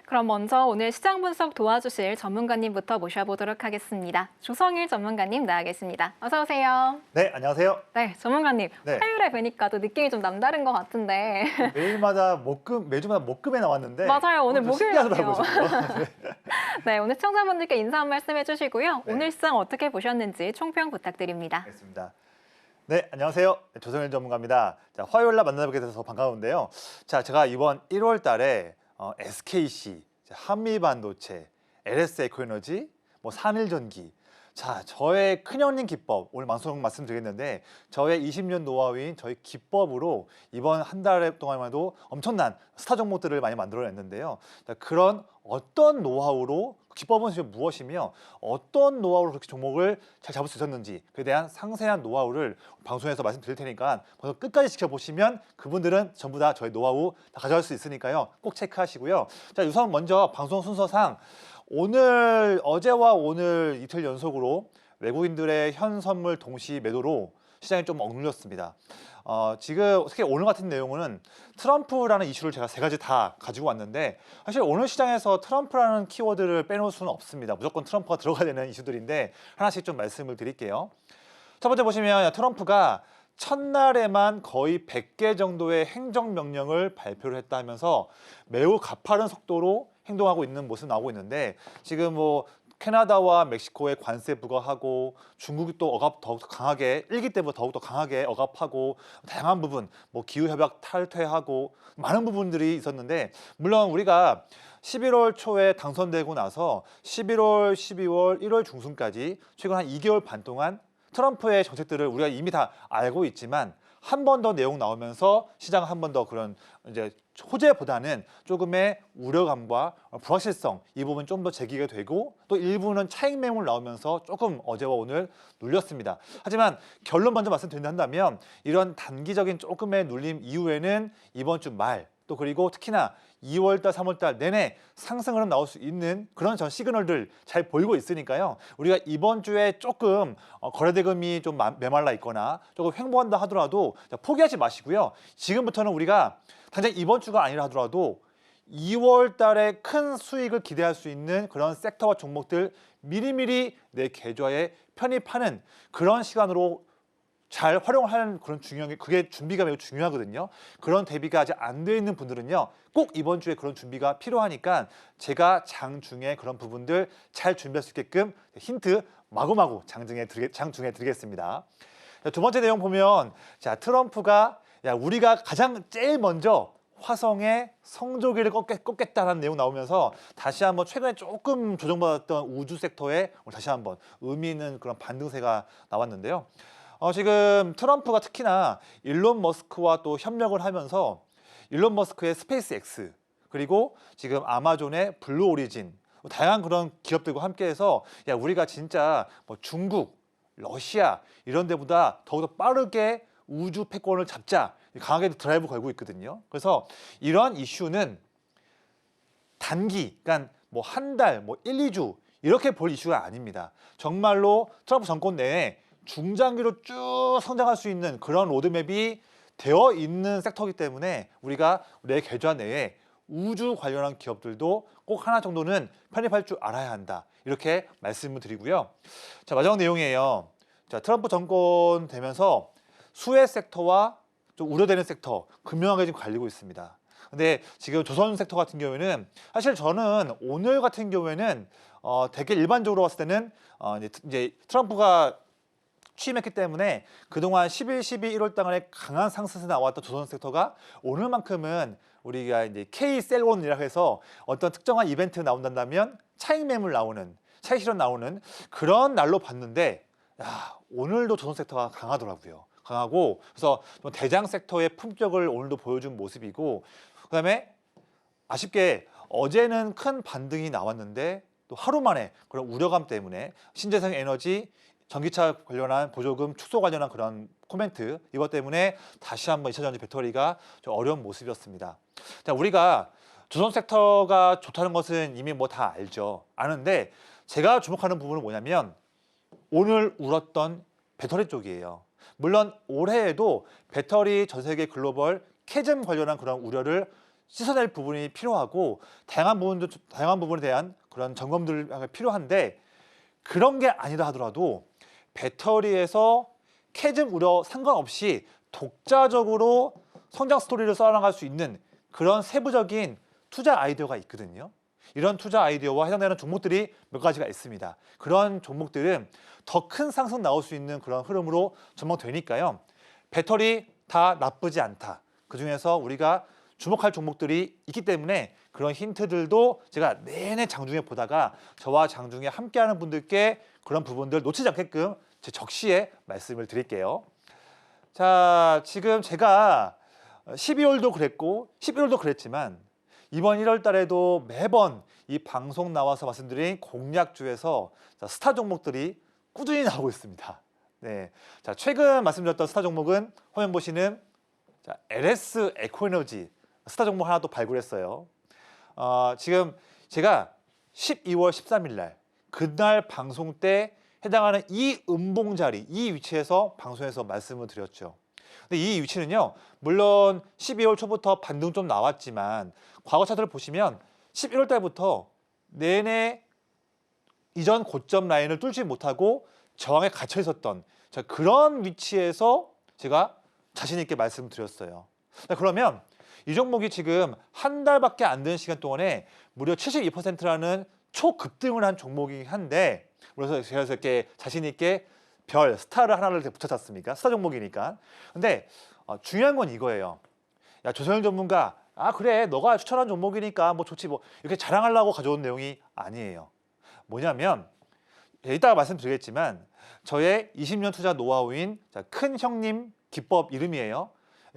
그럼 먼저 오늘 시장 분석 도와주실 전문가님부터 모셔보도록 하겠습니다. 조성일 전문가님 나와 계십니다. 어서 오세요. 네, 안녕하세요. 네, 전문가님. 네. 화요일에 뵈니까 또 느낌이 좀 남다른 것 같은데. 매주마다 목금에 나왔는데 맞아요. 오늘 좀 목요일이에요. 신기하더라고요. 네, 오늘 시청자분들께 인사 한 말씀 해주시고요. 네. 오늘 시장 어떻게 보셨는지 총평 부탁드립니다. 알겠습니다. 네, 안녕하세요. 조성일 전문가입니다. 자, 화요일 날 만나뵙게 돼서 반가운데요. 자, 제가 이번 1월 달에 SKC, 한미반도체, LS 에코에너지, 산일전기, 자, 저의 큰형님 기법, 오늘 방송 말씀드리겠는데 저의 20년 노하우인 저희 기법으로 이번 한 달 동안에도 엄청난 스타 종목들을 많이 만들어냈는데요. 자, 그런 어떤 노하우로 기법은 무엇이며 어떤 노하우로 그렇게 종목을 잘 잡을 수 있었는지 그에 대한 상세한 노하우를 방송에서 말씀드릴 테니까 먼저 끝까지 지켜보시면 그분들은 전부 다 저희 노하우 다 가져갈 수 있으니까요. 꼭 체크하시고요. 자, 우선 먼저 방송 순서상 어제와 오늘 이틀 연속으로 외국인들의 현 선물 동시 매도로 시장이 좀 억눌렸습니다. 지금 특히 오늘 같은 내용은 트럼프라는 이슈를 제가 세 가지 다 가지고 왔는데 사실 오늘 시장에서 트럼프라는 키워드를 빼놓을 수는 없습니다. 무조건 트럼프가 들어가야 되는 이슈들인데 하나씩 좀 말씀을 드릴게요. 첫 번째 보시면 트럼프가 첫날에만 거의 100개 정도의 행정명령을 발표를 했다 하면서 매우 가파른 속도로 행동하고 있는 모습이 나오고 있는데 지금 캐나다와 멕시코에 관세 부과하고 중국이 또 억압 더욱더 강하게 1기 때보다 더욱더 강하게 억압하고 다양한 부분 기후협약 탈퇴하고 많은 부분들이 있었는데 물론 우리가 11월 초에 당선되고 나서 11월, 12월, 1월 중순까지 최근 한 2개월 반 동안 트럼프의 정책들을 우리가 이미 다 알고 있지만 한 번 더 내용 나오면서 시장은 한 번 더 그런 이제 호재보다는 조금의 우려감과 불확실성 이 부분 좀 더 제기가 되고 또 일부는 차익 매물 나오면서 조금 어제와 오늘 눌렸습니다. 하지만 결론 먼저 말씀드린다면 이런 단기적인 조금의 눌림 이후에는 이번 주 말 또 그리고 특히나 2월달, 3월달 내내 상승 흐름 나올 수 있는 그런 전 시그널들 잘 보이고 있으니까요. 우리가 이번 주에 조금 거래대금이 좀 메말라 있거나 조금 횡보한다 하더라도 포기하지 마시고요. 지금부터는 우리가 당장 이번 주가 아니라 하더라도 2월 달에 큰 수익을 기대할 수 있는 그런 섹터와 종목들 미리미리 내 계좌에 편입하는 그런 시간으로 잘 활용하는 그런 그게 준비가 매우 중요하거든요. 그런 대비가 아직 안 돼 있는 분들은요. 꼭 이번 주에 그런 준비가 필요하니까 제가 장중에 그런 부분들 잘 준비할 수 있게끔 힌트 마구마구 장중에 드리겠습니다. 두 번째 내용 보면 자, 트럼프가 우리가 가장 제일 먼저 화성의 성조기를 꺾겠다는 내용 나오면서 다시 한번 최근에 조금 조정받았던 우주 섹터에 다시 한번 의미 있는 그런 반등세가 나왔는데요. 지금 트럼프가 특히나 일론 머스크와 또 협력을 하면서 일론 머스크의 스페이스 X 그리고 지금 아마존의 블루 오리진 다양한 그런 기업들과 함께해서 우리가 진짜 중국, 러시아 이런 데보다 더욱더 빠르게 우주 패권을 잡자 강하게 드라이브 걸고 있거든요. 그래서 이런 이슈는 단기, 그러니까 한 달, 1, 2주 이렇게 볼 이슈가 아닙니다. 정말로 트럼프 정권 내에 중장기로 쭉 성장할 수 있는 그런 로드맵이 되어 있는 섹터이기 때문에 우리가 내 계좌 내에 우주 관련한 기업들도 꼭 하나 정도는 편입할 줄 알아야 한다. 이렇게 말씀을 드리고요. 자, 마지막 내용이에요. 자, 트럼프 정권 되면서 수혜 섹터와 좀 우려되는 sek터 극명하게 지금 갈리고 있습니다. 근데 지금 조선 섹터 같은 경우에는 사실 저는 오늘 같은 경우에는 되게 일반적으로 봤을 때는 이제 트럼프가 취임했기 때문에 그동안 11, 12, 1월 달에 강한 상승세 나왔던 조선 섹터가 오늘만큼은 우리가 이제 K셀온이라고 해서 어떤 특정한 이벤트 나온다면 차익 매물 나오는, 차익 실현 나오는 그런 날로 봤는데 오늘도 조선 섹터가 강하더라고요. 강하고 그래서 좀 대장 섹터의 품격을 오늘도 보여준 모습이고 그다음에 아쉽게 어제는 큰 반등이 나왔는데 또 하루 만에 그런 우려감 때문에 신재생 에너지 전기차 관련한 보조금 축소 관련한 그런 코멘트 이것 때문에 다시 한번 2차전지 배터리가 좀 어려운 모습이었습니다. 자, 우리가 조선 섹터가 좋다는 것은 이미 다 알죠. 아는데 제가 주목하는 부분은 뭐냐면 오늘 울었던 배터리 쪽이에요. 물론 올해에도 배터리 전 세계 글로벌 캐즘 관련한 그런 우려를 씻어낼 부분이 필요하고 다양한 부분에 대한 그런 점검들이 필요한데 그런 게 아니다 하더라도 배터리에서 캐즘 우려 상관없이 독자적으로 성장 스토리를 써나갈 수 있는 그런 세부적인 투자 아이디어가 있거든요. 이런 투자 아이디어와 해당되는 종목들이 몇 가지가 있습니다. 그런 종목들은 더 큰 상승 나올 수 있는 그런 흐름으로 전망되니까요. 배터리 다 나쁘지 않다. 그중에서 우리가 주목할 종목들이 있기 때문에 그런 힌트들도 제가 내내 장중에 보다가 저와 장중에 함께하는 분들께 그런 부분들 놓치지 않게끔 제 적시에 말씀을 드릴게요. 자, 지금 제가 12월도 그랬고 11월도 그랬지만 이번 1월 달에도 매번 이 방송 나와서 말씀드린 공략주에서 스타 종목들이 꾸준히 나오고 있습니다. 네, 자, 최근 말씀드렸던 스타 종목은 화면 보시는 LS 에코에너지 스타 종목 하나 또 발굴했어요. 지금 제가 12월 13일 날 그날 방송 때 해당하는 이 음봉 자리, 이 위치에서 방송에서 말씀을 드렸죠. 근데 이 위치는요, 물론 12월 초부터 반등 좀 나왔지만 과거 차트를 보시면 11월 달부터 내내 이전 고점 라인을 뚫지 못하고 저항에 갇혀 있었던 그런 위치에서 제가 자신 있게 말씀드렸어요. 그러면 이 종목이 지금 한 달밖에 안 된 시간 동안에 무려 72%라는 초급등을 한 종목이긴 한데, 그래서 제가 이렇게 자신 있게 별 스타를 하나를 붙여놨습니까? 스타 종목이니까. 근데 중요한 건 이거예요. 야, 조선영 전문가, 그래, 너가 추천한 종목이니까 뭐 좋지, 뭐 이렇게 자랑하려고 가져온 내용이 아니에요. 뭐냐면 이따가 말씀드리겠지만 저의 20년 투자 노하우인 큰 형님 기법 이름이에요.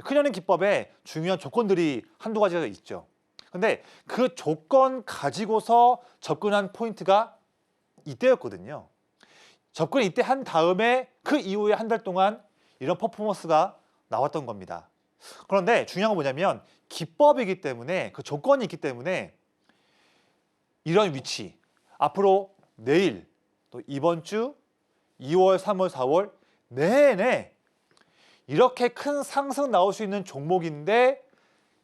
큰 형님 기법에 중요한 조건들이 한두 가지가 있죠. 근데 그 조건 가지고서 접근한 포인트가 이때였거든요. 접근 이때 한 다음에 그 이후에 한 달 동안 이런 퍼포먼스가 나왔던 겁니다. 그런데 중요한 건 뭐냐면 기법이기 때문에, 그 조건이 있기 때문에 이런 위치, 앞으로 내일 또 이번 주 2월, 3월, 4월 내내 이렇게 큰 상승 나올 수 있는 종목인데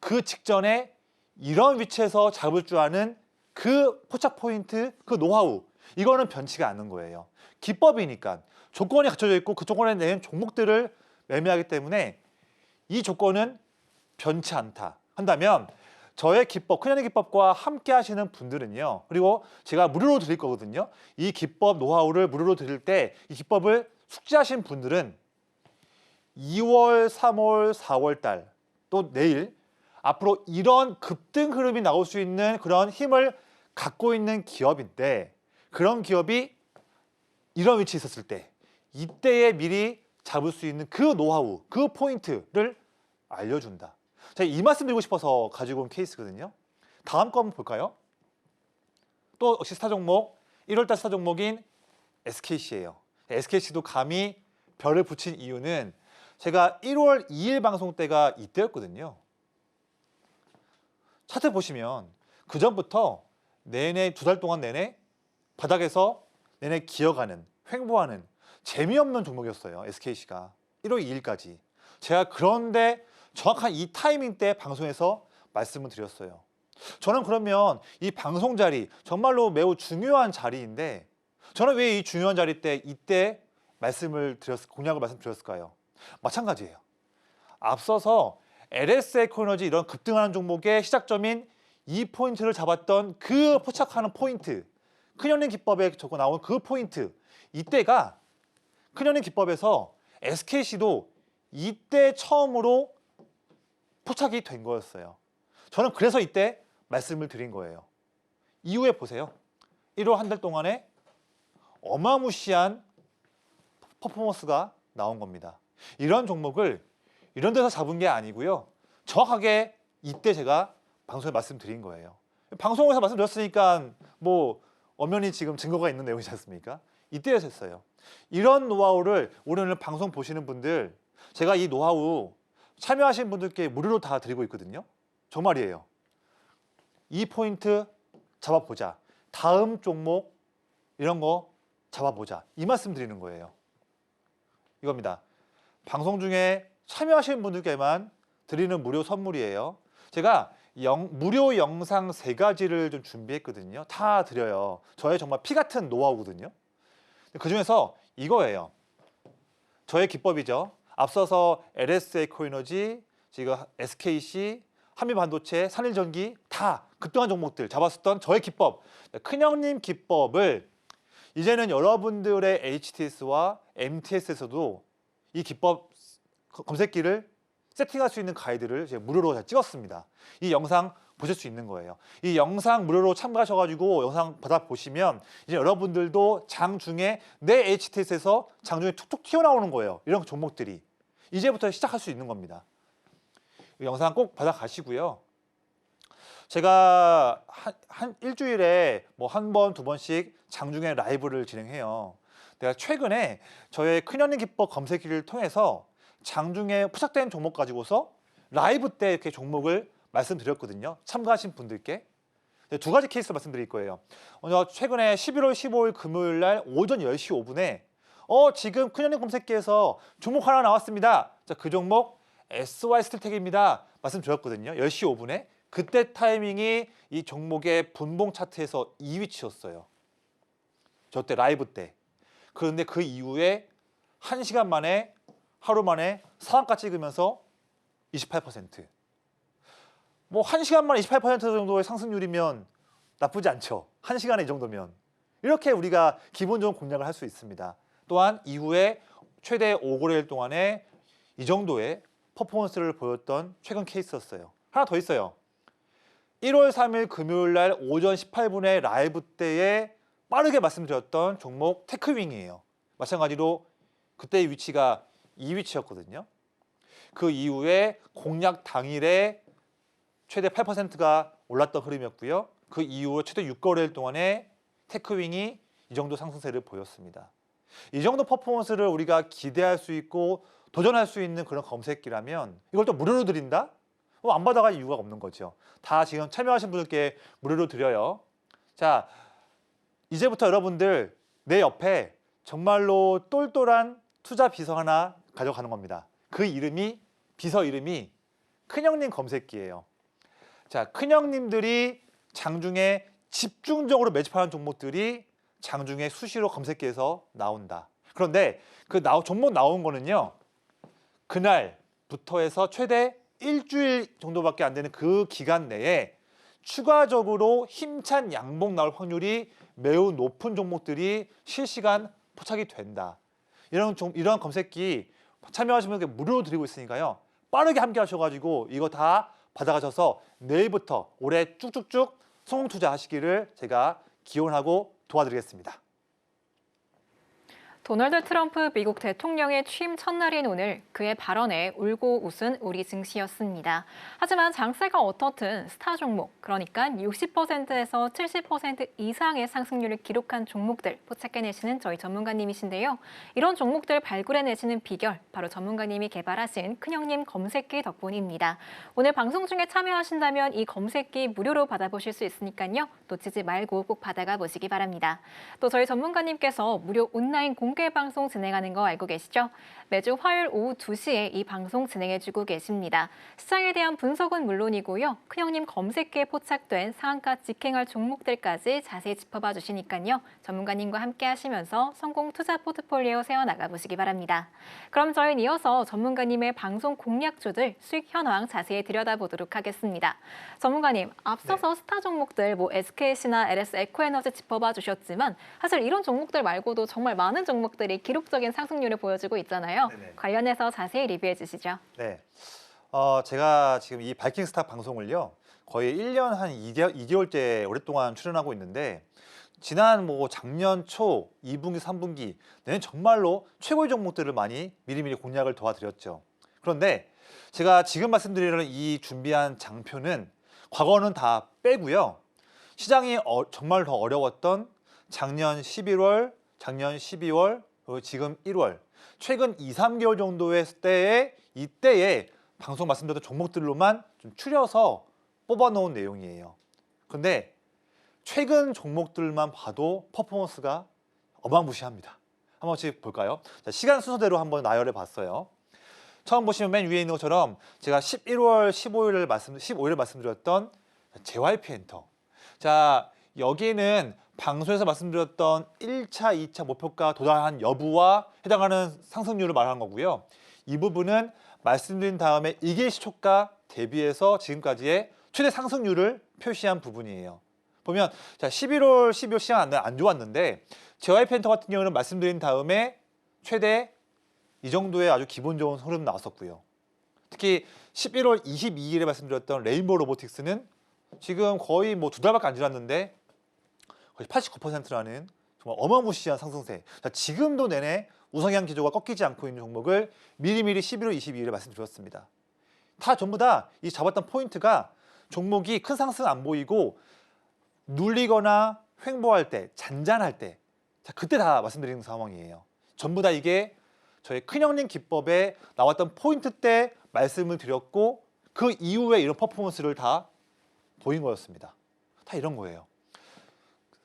그 직전에 이런 위치에서 잡을 줄 아는 그 포착 포인트, 그 노하우, 이거는 변치가 않는 거예요. 기법이니까 조건이 갖춰져 있고 그 조건에 대한 종목들을 매매하기 때문에 이 조건은 변치 않다 한다면 저의 기법, 큰형의 기법과 함께 하시는 분들은요, 그리고 제가 무료로 드릴 거거든요. 이 기법 노하우를 무료로 드릴 때 이 기법을 숙지하신 분들은 2월, 3월, 4월 달 또 내일 앞으로 이런 급등 흐름이 나올 수 있는 그런 힘을 갖고 있는 기업인데, 그런 기업이 이런 위치에 있었을 때 이때에 미리 잡을 수 있는 그 노하우, 그 포인트를 알려준다. 제가 이 말씀 드리고 싶어서 가지고 온 케이스거든요. 다음 거 한번 볼까요? 또 역시 스타 종목, 1월달 스타 종목인 SKC예요. SKC도 감히 별을 붙인 이유는 제가 1월 2일 방송 때가 이때였거든요. 차트 보시면 그 전부터 내내 2달 동안 내내 바닥에서 내내 기어가는, 횡보하는 재미없는 종목이었어요. SKC가 1월 2일까지. 제가 그런데 정확한 이 타이밍 때 방송에서 말씀을 드렸어요. 저는 그러면 이 방송 자리 정말로 매우 중요한 자리인데 저는 왜 이 중요한 자리 때 이때 공략을 말씀드렸을까요? 마찬가지예요. 앞서서 LS 에코에너지 이런 급등하는 종목의 시작점인 이 포인트를 잡았던 그 포착하는 포인트, 큰형님 기법에 적어 나온 그 포인트, 이때가 큰형님 기법에서 SKC도 이때 처음으로 포착이 된 거였어요. 저는 그래서 이때 말씀을 드린 거예요. 이후에 보세요. 1월 한 달 동안에 어마무시한 퍼포먼스가 나온 겁니다. 이런 종목을 이런 데서 잡은 게 아니고요. 정확하게 이때 제가 방송에 말씀드린 거예요. 방송에서 말씀드렸으니까 뭐 엄연히 지금 증거가 있는 내용이지 않습니까? 이때에서 했어요. 이런 노하우를 오늘 방송 보시는 분들, 제가 이 노하우 참여하신 분들께 무료로 다 드리고 있거든요. 정말이에요. 이 포인트 잡아보자. 다음 종목 이런 거 잡아보자. 이 말씀 드리는 거예요. 이겁니다. 방송 중에 참여하시는 분들께만 드리는 무료 선물이에요. 제가 무료 영상 3가지를 좀 준비했거든요. 다 드려요. 저의 정말 피 같은 노하우거든요. 그 중에서 이거예요. 저의 기법이죠. 앞서서 LS 에코에너지, 지금 SKC, 한미반도체, 산일전기 다 급등한 종목들 잡았었던 저의 기법, 큰형님 기법을 이제는 여러분들의 HTS와 MTS에서도 이 기법 검색기를 세팅할 수 있는 가이드를 제가 무료로 다 찍었습니다. 이 영상 보실 수 있는 거예요. 이 영상 무료로 참가하셔가지고 영상 받아보시면 이제 여러분들도 장중에 내 HTS에서 장중에 툭툭 튀어나오는 거예요. 이런 종목들이. 이제부터 시작할 수 있는 겁니다. 이 영상 꼭 받아가시고요. 제가 한 일주일에 뭐 한 번, 두 번씩 장중에 라이브를 진행해요. 내가 최근에 저의 큰형님 기법 검색기를 통해서 장중에 포착된 종목 가지고서 라이브 때 이렇게 종목을 말씀드렸거든요. 참가하신 분들께. 2가지 케이스 말씀드릴 거예요. 최근에 11월 15일 금요일 날 오전 10시 5분에 지금 큰형님 검색기에서 종목 하나 나왔습니다. 자, 그 종목 SY 스틸텍입니다. 말씀드렸거든요. 10시 5분에. 그때 타이밍이 이 종목의 분봉 차트에서 2위치였어요. 저 때 라이브 때. 그런데 그 이후에 1시간 만에 하루 만에 상한가 찍으면서 28%. 뭐 1시간 만에 28% 정도의 상승률이면 나쁘지 않죠. 1시간에 이 정도면. 이렇게 우리가 기본적인 공략을 할 수 있습니다. 또한 이후에 최대 5거래일 동안에 이 정도의 퍼포먼스를 보였던 최근 케이스였어요. 하나 더 있어요. 1월 3일 금요일 날 오전 18분에 라이브 때에 빠르게 말씀드렸던 종목 테크윙이에요. 마찬가지로 그때의 위치가 이 위치였거든요. 그 이후에 공략 당일에 최대 8%가 올랐던 흐름이었고요. 그 이후에 최대 6거래일 동안에 테크윙이 이 정도 상승세를 보였습니다. 이 정도 퍼포먼스를 우리가 기대할 수 있고 도전할 수 있는 그런 검색기라면 이걸 또 무료로 드린다? 안 받아갈 이유가 없는 거죠. 다 지금 참여하신 분들께 무료로 드려요. 자, 이제부터 여러분들 내 옆에 정말로 똘똘한 투자 비서 하나 가져가는 겁니다. 그 비서 이름이 큰형님 검색기예요. 자, 큰형님들이 장중에 집중적으로 매집하는 종목들이 장중에 수시로 검색기에서 나온다. 그런데 그 종목 나온 거는요. 그날부터 해서 최대 일주일 정도밖에 안 되는 그 기간 내에 추가적으로 힘찬 양봉 나올 확률이 매우 높은 종목들이 실시간 포착이 된다. 이런 검색기 참여하시는 분께 무료로 드리고 있으니까요. 빠르게 함께 하셔가지고 이거 다 받아가셔서 내일부터 올해 쭉쭉쭉 성공 투자하시기를 제가 기원하고 도와드리겠습니다. 도널드 트럼프 미국 대통령의 취임 첫날인 오늘 그의 발언에 울고 웃은 우리 증시였습니다. 하지만 장세가 어떻든 스타 종목, 그러니까 60%에서 70% 이상의 상승률을 기록한 종목들 포착해내시는 저희 전문가님이신데요. 이런 종목들 발굴해내시는 비결, 바로 전문가님이 개발하신 큰형님 검색기 덕분입니다. 오늘 방송 중에 참여하신다면 이 검색기 무료로 받아보실 수 있으니까요. 놓치지 말고 꼭 받아가 보시기 바랍니다. 또 저희 전문가님께서 무료 온라인 공개 방송 진행하는 거 알고 계시죠? 매주 화요일 오후 2시에 이 방송 진행해주고 계십니다. 시장에 대한 분석은 물론이고요. 큰형님 검색기에 포착된 상한가 직행할 종목들까지 자세히 짚어봐 주시니까요. 전문가님과 함께 하시면서 성공 투자 포트폴리오 세워나가 보시기 바랍니다. 그럼 저희는 이어서 전문가님의 방송 공략주들 수익 현황 자세히 들여다보도록 하겠습니다. 전문가님, 앞서서 스타 종목들 SKC나 LS 에코에너지 짚어봐 주셨지만 사실 이런 종목들 말고도 정말 많은 종목들이 기록적인 상승률을 보여주고 있잖아요. 네네. 관련해서 자세히 리뷰해 주시죠. 네. 제가 지금 이 바이킹스타 방송을요. 거의 1년 한 2개월째 오랫동안 출연하고 있는데 지난 작년 초 2분기, 3분기 내는 정말로 최고의 종목들을 많이 미리미리 공략을 도와드렸죠. 그런데 제가 지금 말씀드리는 이 준비한 장표는 과거는 다 빼고요. 시장이 정말 더 어려웠던 작년 11월, 작년 12월, 그리고 지금 1월 최근 2, 3개월 정도의 이때에 방송 말씀드렸던 종목들로만 좀 추려서 뽑아놓은 내용이에요. 근데 최근 종목들만 봐도 퍼포먼스가 어마무시합니다. 한 번씩 볼까요? 자, 시간 순서대로 한번 나열해 봤어요. 처음 보시면 맨 위에 있는 것처럼 제가 11월 15일을 말씀드렸던 JYP 엔터. 자, 여기는 방송에서 말씀드렸던 1차, 2차 목표가 도달한 여부와 해당하는 상승률을 말하는 거고요. 이 부분은 말씀드린 다음에 일개시초가 대비해서 지금까지의 최대 상승률을 표시한 부분이에요. 보면 자, 11월, 12월 시장 안 좋았는데 JYP 엔터 같은 경우는 말씀드린 다음에 최대 이 정도의 아주 기본 좋은 흐름 나왔었고요. 특히 11월 22일에 말씀드렸던 레인보우 로보틱스는 지금 거의 뭐 2달밖에 안 지났는데 거의 89%라는 정말 어마무시한 상승세. 자, 지금도 내내 우상향 기조가 꺾이지 않고 있는 종목을 미리미리 11월 22일에 말씀드렸습니다. 다 전부 다 이 잡았던 포인트가 종목이 큰 상승 안 보이고 눌리거나 횡보할 때, 잔잔할 때, 자, 그때 다 말씀드리는 상황이에요. 전부 다 이게 저희 큰형님 기법에 나왔던 포인트 때 말씀을 드렸고 그 이후에 이런 퍼포먼스를 다 보인 거였습니다. 다 이런 거예요.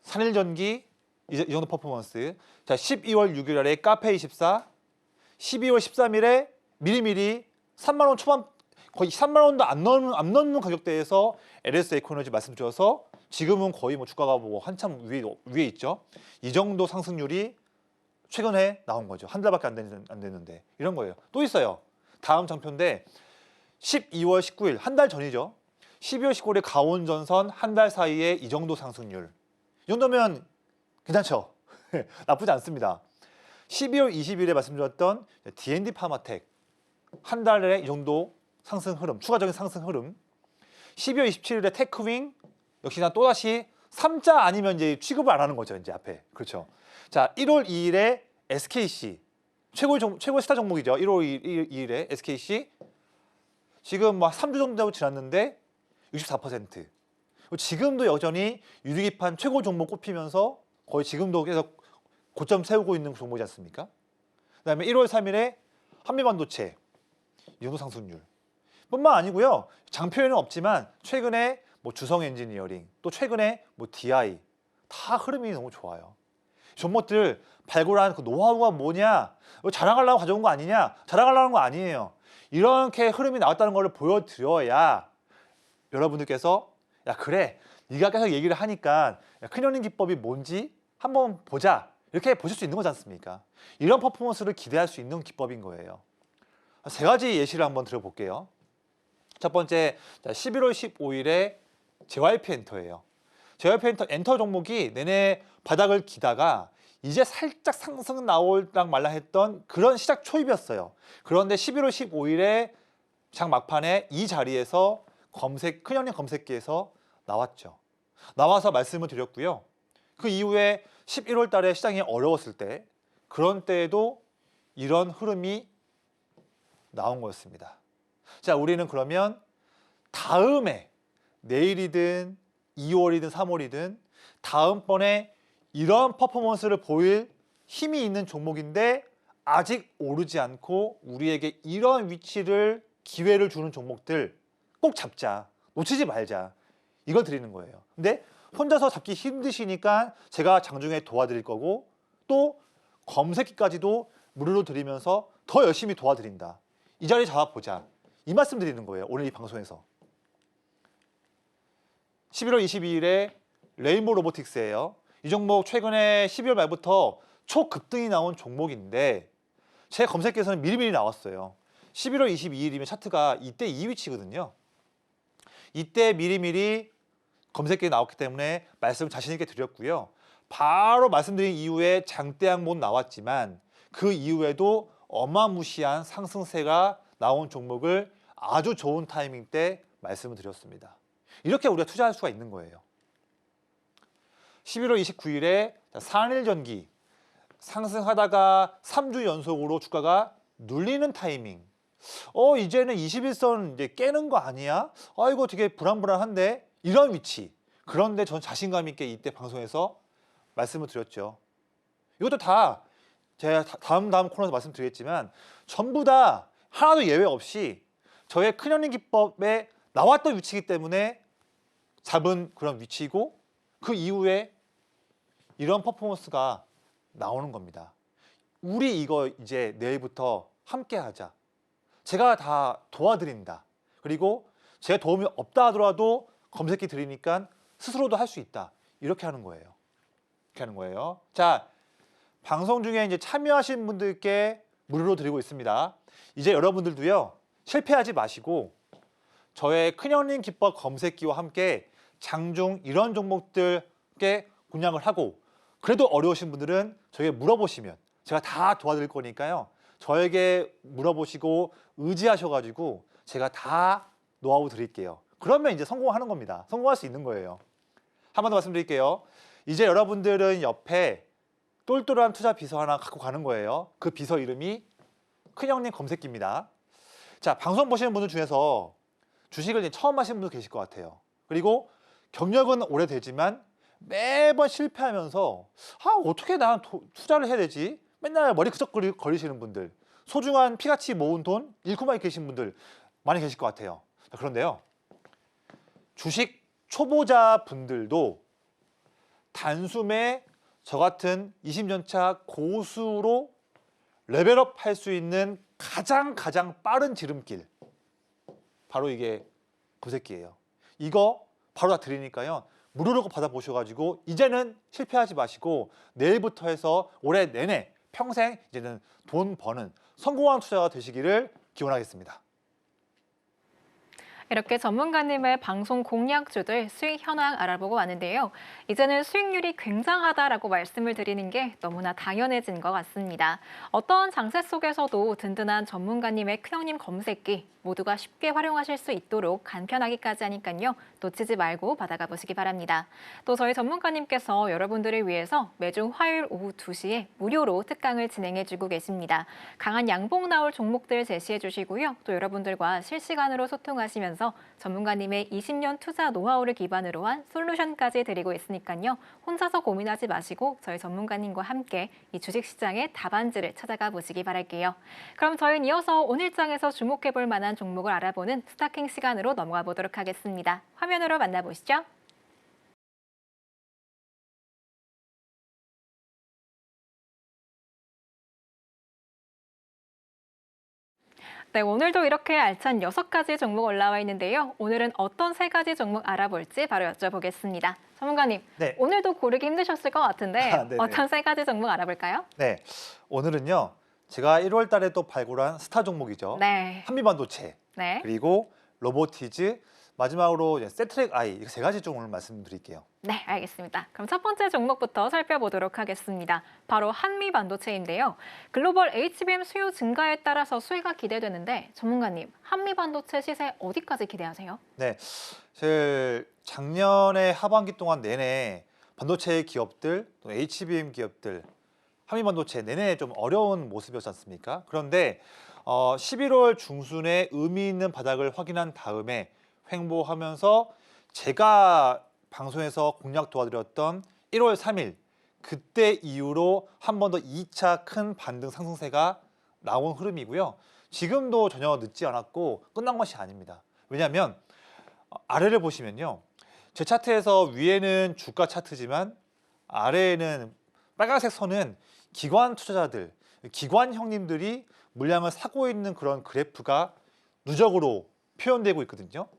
산일전기 이 정도 퍼포먼스. 자, 12월 6일 날에 카페24, 12월 13일에 미리미리 3만 원 초반 거의 3만 원도 안 넘는 가격대에서 LS 에코노지 말씀드려서 지금은 거의 뭐 주가가 뭐 한참 위에 있죠. 이 정도 상승률이 최근에 나온 거죠. 한 달밖에 안 됐는데 이런 거예요. 또 있어요. 다음 장표인데 12월 19일 한 달 전이죠. 12월 19일에 가온전선 한 달 사이에 이 정도 상승률. 이 정도면 괜찮죠? 나쁘지 않습니다. 12월 20일에 말씀드렸던 D&D 파마텍 한 달에 이 정도 상승 흐름, 추가적인 상승 흐름. 12월 27일에 테크윙 역시나 또다시 3자 아니면 이제 취급을 안 하는 거죠. 이제 앞에. 그렇죠. 자, 1월 2일에 SKC 최고의 스타 종목이죠. 1월 2일에 SKC 지금 막 3주 정도 지났는데 64%. 지금도 여전히 유리기판 최고 종목 꼽히면서 거의 지금도 계속 고점 세우고 있는 종목이지 않습니까? 그다음에 1월 3일에 한미반도체 이 정도 상승률. 뿐만 아니고요. 장표에는 없지만 최근에 뭐 주성 엔지니어링 또 최근에 뭐 DI 다 흐름이 너무 좋아요. 종목들 발굴한 그 노하우가 뭐냐? 자랑하려고 가져온 거 아니냐? 자랑하려는 거 아니에요. 이렇게 흐름이 나왔다는 걸 보여드려야 여러분들께서 야 그래 네가 계속 얘기를 하니까 큰형님 기법이 뭔지 한번 보자 이렇게 보실 수 있는 거지 않습니까? 이런 퍼포먼스를 기대할 수 있는 기법인 거예요. 세 가지 예시를 한번 들어볼게요. 첫 번째 11월 15일에 JYP 엔터예요. JYP 엔터 종목이 내내 바닥을 기다가 이제 살짝 상승 나올랑 말랑 했던 그런 시작 초입이었어요. 그런데 11월 15일에 장 막판에 이 자리에서 큰형님 검색기에서 나왔죠. 나와서 말씀을 드렸고요. 그 이후에 11월 달에 시장이 어려웠을 때 그런 때에도 이런 흐름이 나온 거였습니다. 자, 우리는 그러면 다음에 내일이든 2월이든 3월이든 다음번에 이런 퍼포먼스를 보일 힘이 있는 종목인데 아직 오르지 않고 우리에게 이런 위치를 기회를 주는 종목들 꼭 잡자. 놓치지 말자. 이걸 드리는 거예요. 근데 혼자서 잡기 힘드시니까 제가 장중에 도와드릴 거고 또 검색기까지도 무료로 드리면서 더 열심히 도와드린다. 이 자리 잡아보자. 이 말씀 드리는 거예요. 오늘 이 방송에서. 11월 22일에 레인보우 로보틱스예요. 이 종목 최근에 12월 말부터 초급등이 나온 종목인데 제 검색기에서는 미리미리 나왔어요. 11월 22일이면 차트가 이때 이 위치거든요. 이때 미리미리 검색기에 나왔기 때문에 말씀을 자신 있게 드렸고요. 바로 말씀드린 이후에 장대 항목 나왔지만 그 이후에도 어마무시한 상승세가 나온 종목을 아주 좋은 타이밍 때 말씀을 드렸습니다. 이렇게 우리가 투자할 수가 있는 거예요. 11월 29일에 산일전기 상승하다가 3주 연속으로 주가가 눌리는 타이밍. 이제는 21선 이제 깨는 거 아니야? 이거 되게 불안불안한데 이런 위치. 그런데 전 자신감 있게 이때 방송에서 말씀을 드렸죠. 이것도 다 제가 다음 코너에서 말씀드리겠지만 전부 다 하나도 예외 없이 저의 큰형님 기법에 나왔던 위치이기 때문에 잡은 그런 위치이고 그 이후에 이런 퍼포먼스가 나오는 겁니다. 우리 이거 이제 내일부터 함께 하자. 제가 다 도와드린다. 그리고 제 도움이 없다 하더라도 검색기 드리니까 스스로도 할 수 있다. 이렇게 하는 거예요. 이렇게 하는 거예요. 자, 방송 중에 이제 참여하신 분들께 무료로 드리고 있습니다. 이제 여러분들도요, 실패하지 마시고 저의 큰형님 기법 검색기와 함께 장중 이런 종목들께 공략을 하고, 그래도 어려우신 분들은 저에게 물어보시면 제가 다 도와드릴 거니까요. 저에게 물어보시고 의지하셔가지고 제가 다 노하우 드릴게요. 그러면 이제 성공하는 겁니다. 성공할 수 있는 거예요. 한 번 더 말씀드릴게요. 이제 여러분들은 옆에 똘똘한 투자 비서 하나 갖고 가는 거예요. 그 비서 이름이 큰형님 검색기입니다. 자, 방송 보시는 분들 중에서 주식을 이제 처음 하시는 분도 계실 것 같아요. 그리고 경력은 오래되지만 매번 실패하면서 어떻게 난 투자를 해야 되지? 맨날 머리 그적거리시는 분들, 소중한 피같이 모은 돈 잃고만 계신 분들 많이 계실 것 같아요. 자, 그런데요, 주식 초보자 분들도 단숨에 저 같은 20년차 고수로 레벨업 할 수 있는 가장 빠른 지름길, 바로 이게 검색기예요. 이거 바로 다 드리니까요. 무료로 받아보셔가지고 이제는 실패하지 마시고 내일부터 해서 올해 내내 평생 이제는 돈 버는 성공한 투자가 되시기를 기원하겠습니다. 이렇게 전문가님의 방송 공략주들 수익 현황 알아보고 왔는데요. 이제는 수익률이 굉장하다라고 말씀을 드리는 게 너무나 당연해진 것 같습니다. 어떤 장세 속에서도 든든한 전문가님의 큰형님 검색기 모두가 쉽게 활용하실 수 있도록 간편하기까지 하니까요. 놓치지 말고 받아가 보시기 바랍니다. 또 저희 전문가님께서 여러분들을 위해서 매주 화요일 오후 2시에 무료로 특강을 진행해주고 계십니다. 강한 양봉 나올 종목들 제시해 주시고요. 또 여러분들과 실시간으로 소통하시면서 전문가님의 20년 투자 노하우를 기반으로 한 솔루션까지 드리고 있으니까요. 혼자서 고민하지 마시고 저희 전문가님과 함께 이 주식시장의 답안지를 찾아가 보시기 바랄게요. 그럼 저희는 이어서 오늘 장에서 주목해 볼 만한 종목을 알아보는 스타킹 시간으로 넘어가 보도록 하겠습니다. 화면으로 만나보시죠. 네, 오늘도 이렇게 알찬 6가지 종목 올라와 있는데요. 오늘은 어떤 3가지 종목 알아볼지 바로 여쭤보겠습니다. 전문가님, 네. 오늘도 고르기 힘드셨을 것 같은데 네네. 어떤 3가지 종목 알아볼까요? 네, 오늘은요, 제가 1월 달에 또 발굴한 스타 종목이죠. 네. 한미반도체, 네. 그리고 로보티즈, 마지막으로 이제 세트랙 아이, 이 3가지 종목을 말씀드릴게요. 네, 알겠습니다. 그럼 첫 번째 종목부터 살펴보도록 하겠습니다. 바로 한미반도체인데요. 글로벌 HBM 수요 증가에 따라서 수혜가 기대되는데 전문가님, 한미반도체 시세 어디까지 기대하세요? 네, 사실 작년에 하반기 동안 내내 반도체 기업들, 또 HBM 기업들, 한미반도체 내내 좀 어려운 모습이었지 않습니까? 그런데 11월 중순에 의미 있는 바닥을 확인한 다음에 횡보하면서 제가 방송에서 공략 도와드렸던 1월 3일 그때 이후로 한 번 더 2차 큰 반등 상승세가 나온 흐름이고요. 지금도 전혀 늦지 않았고 끝난 것이 아닙니다. 왜냐하면 아래를 보시면요. 제 차트에서 위에는 주가 차트지만 아래에는 빨간색 선은 기관 투자자들, 기관 형님들이 물량을 사고 있는 그런 그래프가 누적으로 표현되고 있거든요.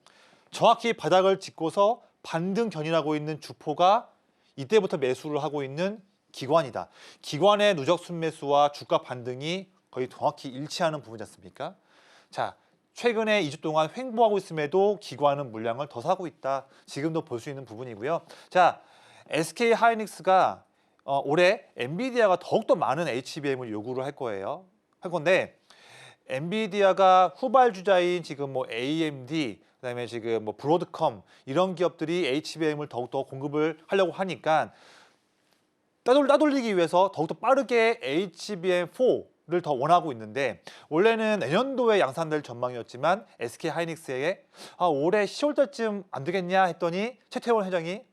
정확히 바닥을 짚고서 반등 견인하고 있는 주포가 이때부터 매수를 하고 있는 기관이다. 기관의 누적 순매수와 주가 반등이 거의 정확히 일치하는 부분이지 않습니까? 자, 최근에 2주 동안 횡보하고 있음에도 기관은 물량을 더 사고 있다. 지금도 볼 수 있는 부분이고요. 자, SK 하이닉스가 올해 엔비디아가 더욱더 많은 HBM을 요구를 할 거예요. 할 건데 엔비디아가 후발주자인 지금 뭐 AMD, 그다음에 지금 뭐 브로드컴 이런 기업들이 HBM을 더욱더 공급을 하려고 하니까 따돌리기 위해서 더욱더 빠르게 HBM4를 더 원하고 있는데 원래는 내년도에 양산될 전망이었지만 SK 하이닉스에게 올해 10월 달쯤 안 되겠냐 했더니 최태원 회장이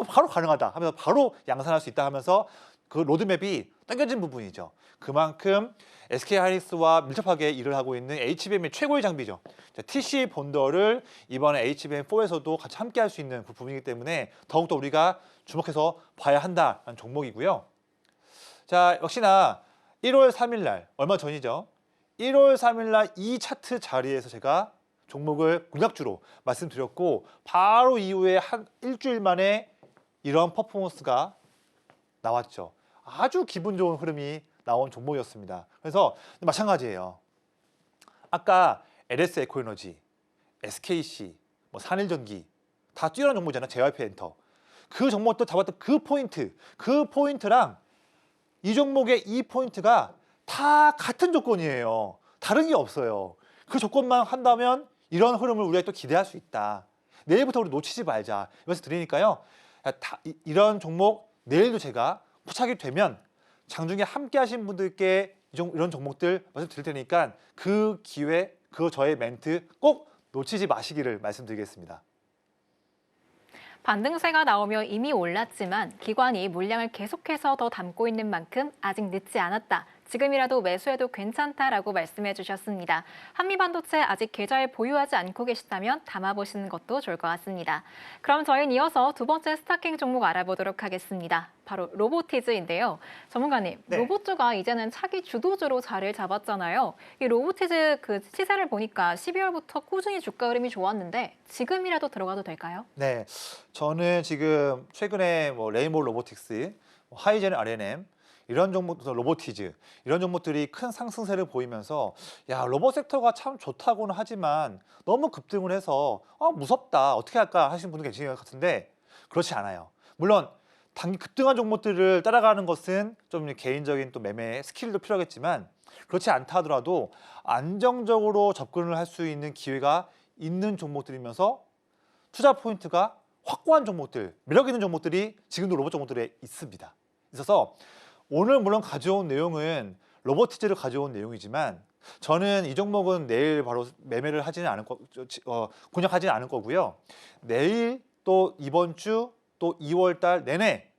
바로 가능하다 하면서 바로 양산할 수 있다 하면서 그 로드맵이 당겨진 부분이죠. 그만큼 SK 하이닉스와 밀접하게 일을 하고 있는 HBM의 최고의 장비죠. TC 본더를 이번에 HBM4에서도 같이 함께 할 수 있는 그 부분이기 때문에 더욱더 우리가 주목해서 봐야 한다는 종목이고요. 자, 역시나 1월 3일 날 얼마 전이죠. 1월 3일 날 이 차트 자리에서 제가 종목을 공략주로 말씀드렸고 바로 이후에 한 일주일 만에 이런 퍼포먼스가 나왔죠. 아주 기분 좋은 흐름이 나온 종목이었습니다. 그래서 마찬가지예요. 아까 LS 에코에너지, SKC, 뭐 산일전기 다 뛰어난 종목이잖아요. JYP 엔터. 그 종목도 잡았던 그 포인트랑 이 종목의 이 포인트가 다 같은 조건이에요. 다른 게 없어요. 그 조건만 한다면 이런 흐름을 우리가 또 기대할 수 있다. 내일부터 우리 놓치지 말자. 이것을 드리니까요. 이런 종목 내일도 제가 포착이 되면 장중에 함께 하신 분들께 이런 종목들 말씀드릴 테니까 그 기회, 그 저의 멘트 꼭 놓치지 마시기를 말씀드리겠습니다. 반등세가 나오며 이미 올랐지만 기관이 물량을 계속해서 더 담고 있는 만큼 아직 늦지 않았다. 지금이라도 매수해도 괜찮다라고 말씀해 주셨습니다. 한미반도체 아직 계좌에 보유하지 않고 계시다면 담아보시는 것도 좋을 것 같습니다. 그럼 저희는 이어서 두 번째 스타킹 종목 알아보도록 하겠습니다. 바로 로보티즈인데요. 전문가님, 네. 로봇주가 이제는 차기 주도주로 자리를 잡았잖아요. 이 로보티즈 그 시세를 보니까 12월부터 꾸준히 주가 흐름이 좋았는데 지금이라도 들어가도 될까요? 네, 저는 지금 최근에 뭐 레인보우 로보틱스, 하이젠 R&M 이런 종목, 로보티즈 이런 종목들이 큰 상승세를 보이면서 야 로봇 섹터가 참 좋다고는 하지만 너무 급등을 해서 무섭다 어떻게 할까 하시는 분들 계신 것 같은데 그렇지 않아요. 물론 단기 급등한 종목들을 따라가는 것은 좀 개인적인 또 매매 스킬도 필요하겠지만 그렇지 않다 하더라도 안정적으로 접근을 할 수 있는 기회가 있는 종목들이면서 투자 포인트가 확고한 종목들, 매력 있는 종목들이 지금도 로봇 종목들에 있습니다. 있어서 오늘 물론 가져온 내용은 로보티즈를 가져온 내용이지만 저는 이 종목은 내일 바로 매매를 하지는 않을 공략하지는 않을 거고요. 내일 또 이번 주 또 2월 달 내내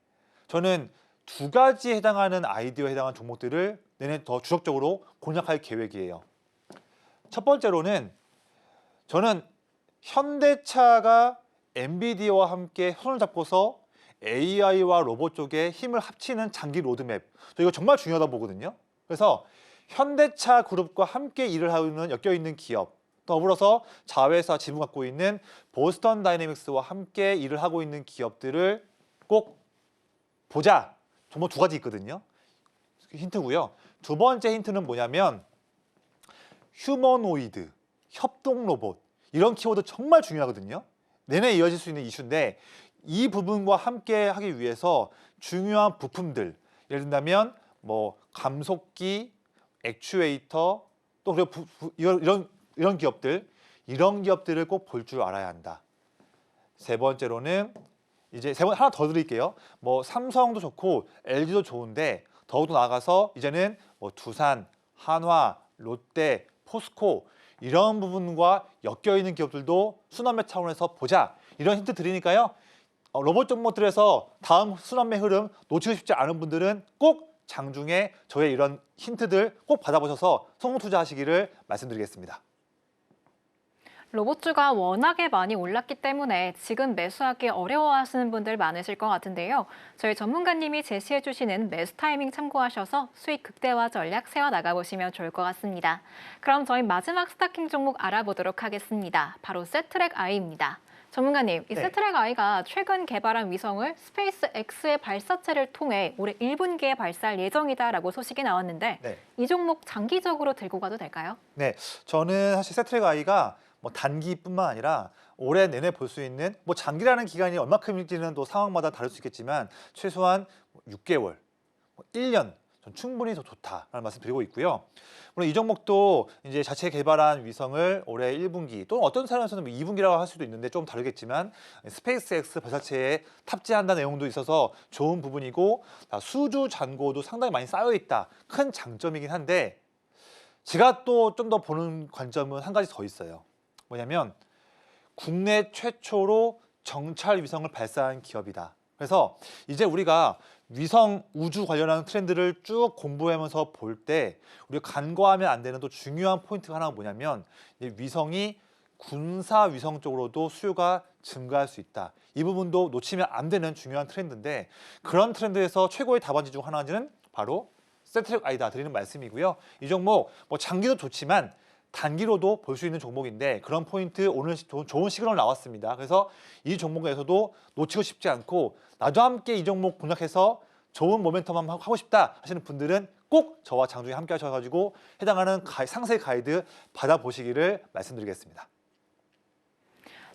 저는 두 가지에 해당하는 아이디어에 해당하는 종목들을 내내 더 주력적으로 공략할 계획이에요. 첫 번째로는 저는 현대차가 엔비디아와 함께 손을 잡고서 AI와 로봇 쪽에 힘을 합치는 장기 로드맵. 저 이거 정말 중요하다고 보거든요. 그래서 현대차 그룹과 함께 일을 하는 엮여있는 기업, 더불어서 자회사 지분 갖고 있는 보스턴 다이내믹스와 함께 일을 하고 있는 기업들을 꼭 보자. 정말 두 가지 있거든요. 힌트고요. 두 번째 힌트는 뭐냐면 휴머노이드, 협동 로봇 이런 키워드 정말 중요하거든요. 내내 이어질 수 있는 이슈인데 이 부분과 함께 하기 위해서 중요한 부품들 예를 든다면 뭐 감속기, 액추에이터 또 그리고 이런 기업들을 꼭 볼 줄 알아야 한다. 세 번째로는 이제 하나 더 드릴게요. 뭐 삼성도 좋고 LG도 좋은데 더욱더 나아가서 이제는 뭐 두산, 한화, 롯데, 포스코 이런 부분과 엮여 있는 기업들도 순환매 차원에서 보자. 이런 힌트 드리니까요. 로봇 종목들에서 다음 순환매 흐름 놓치고 싶지 않은 분들은 꼭 장중에 저의 이런 힌트들 꼭 받아보셔서 성공 투자하시기를 말씀드리겠습니다. 로봇주가 워낙에 많이 올랐기 때문에 지금 매수하기 어려워하시는 분들 많으실 것 같은데요. 저희 전문가님이 제시해 주시는 매수 타이밍 참고하셔서 수익 극대화 전략 세워나가 보시면 좋을 것 같습니다. 그럼 저희 마지막 스타킹 종목 알아보도록 하겠습니다. 바로 세트랙 I입니다. 전문가님, 이 네. 세트랙 I가 최근 개발한 위성을 스페이스 X의 발사체를 통해 올해 1분기에 발사할 예정이다라고 소식이 나왔는데 네. 이 종목 장기적으로 들고 가도 될까요? 네, 저는 사실 세트랙 I가 뭐 단기뿐만 아니라 올해 내내 볼 수 있는 뭐 장기라는 기간이 얼마큼일지는 또 상황마다 다를 수 있겠지만 최소한 6개월, 1년 전 충분히 더 좋다라는 말씀 드리고 있고요. 물론 이 종목도 이제 자체 개발한 위성을 올해 1분기 또는 어떤 사람에서는 2분기라고 할 수도 있는데 좀 다르겠지만 스페이스X 발사체에 탑재한다는 내용도 있어서 좋은 부분이고 수주 잔고도 상당히 많이 쌓여 있다. 큰 장점이긴 한데 제가 또 좀 더 보는 관점은 한 가지 더 있어요. 뭐냐면 국내 최초로 정찰 위성을 발사한 기업이다. 그래서 이제 우리가 위성 우주 관련한 트렌드를 쭉 공부하면서 볼 때 우리가 간과하면 안 되는 또 중요한 포인트가 하나가 뭐냐면 이 위성이 군사 위성 쪽으로도 수요가 증가할 수 있다. 이 부분도 놓치면 안 되는 중요한 트렌드인데 그런 트렌드에서 최고의 답안지 중 하나는 바로 세트랙 아니다 드리는 말씀이고요. 이 종목 뭐 장기도 좋지만 단기로도 볼 수 있는 종목인데 그런 포인트 오늘 좋은 시그널 나왔습니다. 그래서 이 종목에서도 놓치고 싶지 않고 나도 함께 이 종목 공략해서 좋은 모멘텀 한번 하고 싶다 하시는 분들은 꼭 저와 장중에 함께 하셔가지고 해당하는 상세 가이드 받아보시기를 말씀드리겠습니다.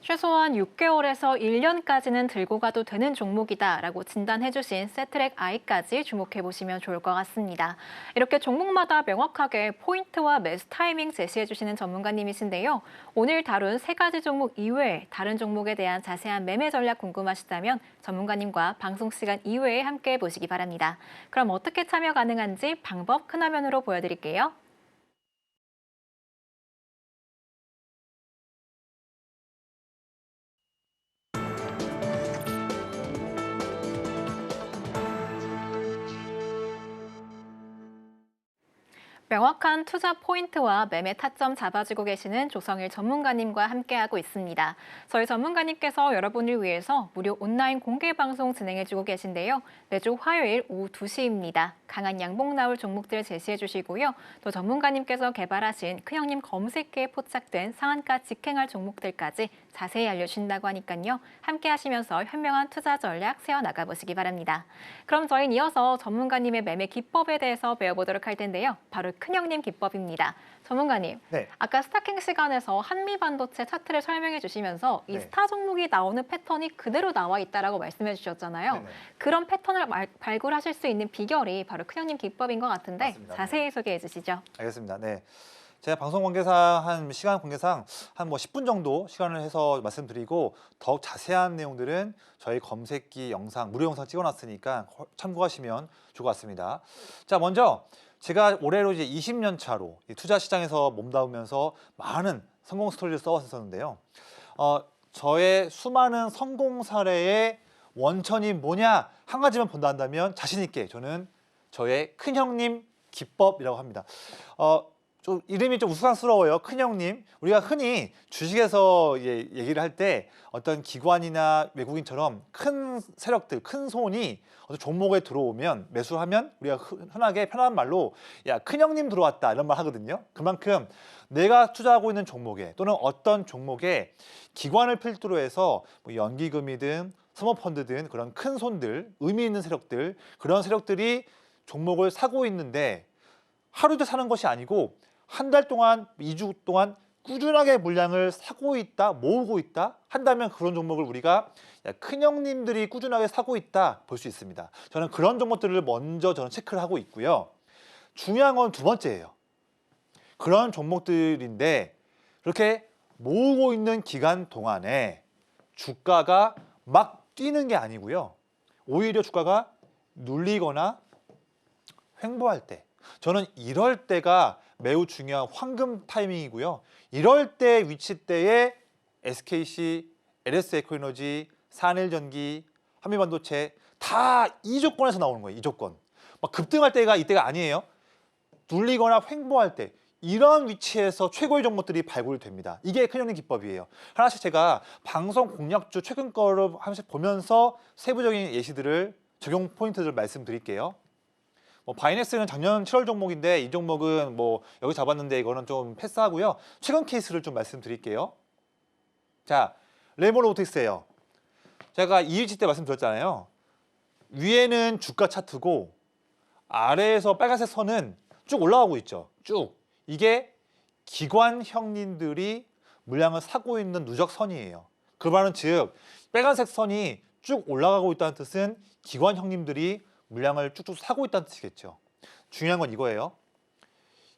최소한 6개월에서 1년까지는 들고 가도 되는 종목이다라고 진단해주신 세트랙 I까지 주목해보시면 좋을 것 같습니다. 이렇게 종목마다 명확하게 포인트와 매수 타이밍 제시해주시는 전문가님이신데요. 오늘 다룬 3가지 종목 이외에 다른 종목에 대한 자세한 매매 전략 궁금하시다면 전문가님과 방송 시간 이외에 함께 보시기 바랍니다. 그럼 어떻게 참여 가능한지 방법 큰 화면으로 보여드릴게요. 명확한 투자 포인트와 매매 타점 잡아주고 계시는 조성일 전문가님과 함께하고 있습니다. 저희 전문가님께서 여러분을 위해서 무료 온라인 공개 방송 진행해주고 계신데요. 매주 화요일 오후 2시입니다. 강한 양봉 나올 종목들 제시해 주시고요. 또 전문가님께서 개발하신 큰형님 검색기에 포착된 상한가 직행할 종목들까지 자세히 알려주신다고 하니까요. 함께 하시면서 현명한 투자 전략 세워나가 보시기 바랍니다. 그럼 저희는 이어서 전문가님의 매매 기법에 대해서 배워보도록 할 텐데요. 바로 큰형님 기법입니다. 전문가님, 네. 아까 스타킹 시간에서 한미반도체 차트를 설명해 주시면서 이 네. 스타 종목이 나오는 패턴이 그대로 나와 있다라고 말씀해 주셨잖아요. 네네. 그런 패턴을 발굴하실 수 있는 비결이 바로 큰형님 기법인 것 같은데 맞습니다. 자세히 소개해 주시죠. 알겠습니다. 네. 제가 방송 관계상 시간 관계상 한 10분 정도 시간을 해서 말씀드리고 더욱 자세한 내용들은 저희 검색기 영상, 무료 영상 찍어놨으니까 참고하시면 좋을 것 같습니다. 자, 먼저 제가 올해로 이제 20년 차로 투자 시장에서 몸담으면서 많은 성공 스토리를 써왔었는데요. 저의 수많은 성공 사례의 원천이 뭐냐 한 가지만 본다 한다면 자신 있게 저는 저의 큰형님 기법이라고 합니다. 좀 이름이 좀 우스꽝스러워요. 큰형님. 우리가 흔히 주식에서 얘기를 할 때 어떤 기관이나 외국인처럼 큰 세력들, 큰 손이 어떤 종목에 들어오면 매수하면 우리가 흔하게 편한 말로 야 큰형님 들어왔다 이런 말 하거든요. 그만큼 내가 투자하고 있는 종목에 또는 어떤 종목에 기관을 필두로 해서 뭐 연기금이든 사모펀드든 그런 큰 손들, 의미 있는 세력들 그런 세력들이 종목을 사고 있는데 하루 이틀 사는 것이 아니고 한 달 동안, 2주 동안 꾸준하게 물량을 사고 있다, 모으고 있다 한다면 그런 종목을 우리가 큰형님들이 꾸준하게 사고 있다 볼 수 있습니다. 저는 그런 종목들을 먼저 체크를 하고 있고요. 중요한 건 두 번째예요. 그런 종목들인데 그렇게 모으고 있는 기간 동안에 주가가 막 뛰는 게 아니고요. 오히려 주가가 눌리거나 횡보할 때 저는 이럴 때가 매우 중요한 황금 타이밍이고요. 이럴 때 위치대에 SKC, LS에코에너지, 산일전기, 한미반도체 다 이 조건에서 나오는 거예요. 이 조건. 막 급등할 때가 이때가 아니에요. 눌리거나 횡보할 때 이런 위치에서 최고의 종목들이 발굴됩니다. 이게 큰형님 기법이에요. 하나씩 제가 방송 공략주 최근 거를 하나씩 보면서 세부적인 예시들을 적용 포인트들을 말씀드릴게요. 바이넥스는 작년 7월 종목인데 이 종목은 여기 잡았는데 이거는 좀 패스하고요. 최근 케이스를 좀 말씀드릴게요. 자, 레모로보틱스예요. 제가 2일치 때 말씀드렸잖아요. 위에는 주가 차트고 아래에서 빨간색 선은 쭉 올라가고 있죠. 쭉. 이게 기관 형님들이 물량을 사고 있는 누적선이에요. 그 말은 즉 빨간색 선이 쭉 올라가고 있다는 뜻은 기관 형님들이 물량을 쭉쭉 사고 있다는 뜻이겠죠. 중요한 건 이거예요.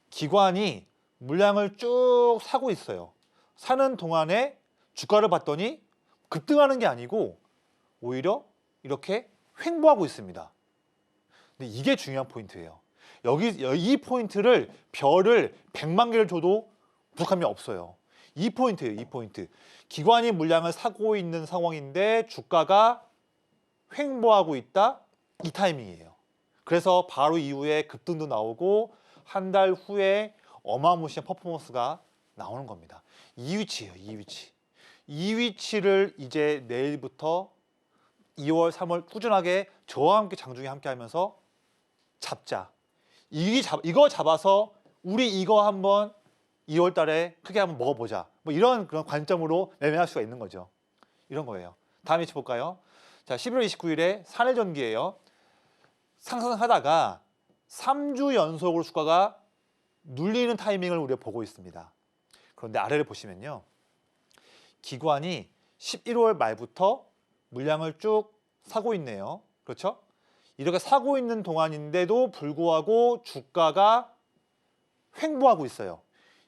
기관이 물량을 쭉 사고 있어요. 사는 동안에 주가를 봤더니 급등하는 게 아니고 오히려 이렇게 횡보하고 있습니다. 근데 이게 중요한 포인트예요. 이 포인트를 별을 100만 개를 줘도 부족함이 없어요. 이 포인트예요. 이 포인트. 기관이 물량을 사고 있는 상황인데 주가가 횡보하고 있다. 이 타이밍이에요. 그래서 바로 이후에 급등도 나오고 한 달 후에 어마무시한 퍼포먼스가 나오는 겁니다. 이 위치예요. 이 위치. 이 위치를 이제 내일부터 2월, 3월 꾸준하게 저와 함께 장중에 함께 하면서 잡자. 이거 잡아서 우리 이거 한번 2월 달에 크게 한번 먹어보자. 뭐 이런 그런 관점으로 매매할 수가 있는 거죠. 이런 거예요. 다음 위치 볼까요? 자, 11월 29일에 산해전기예요. 상승하다가 3주 연속으로 주가가 눌리는 타이밍을 우리가 보고 있습니다. 그런데 아래를 보시면요. 기관이 11월 말부터 물량을 쭉 사고 있네요. 그렇죠? 이렇게 사고 있는 동안인데도 불구하고 주가가 횡보하고 있어요.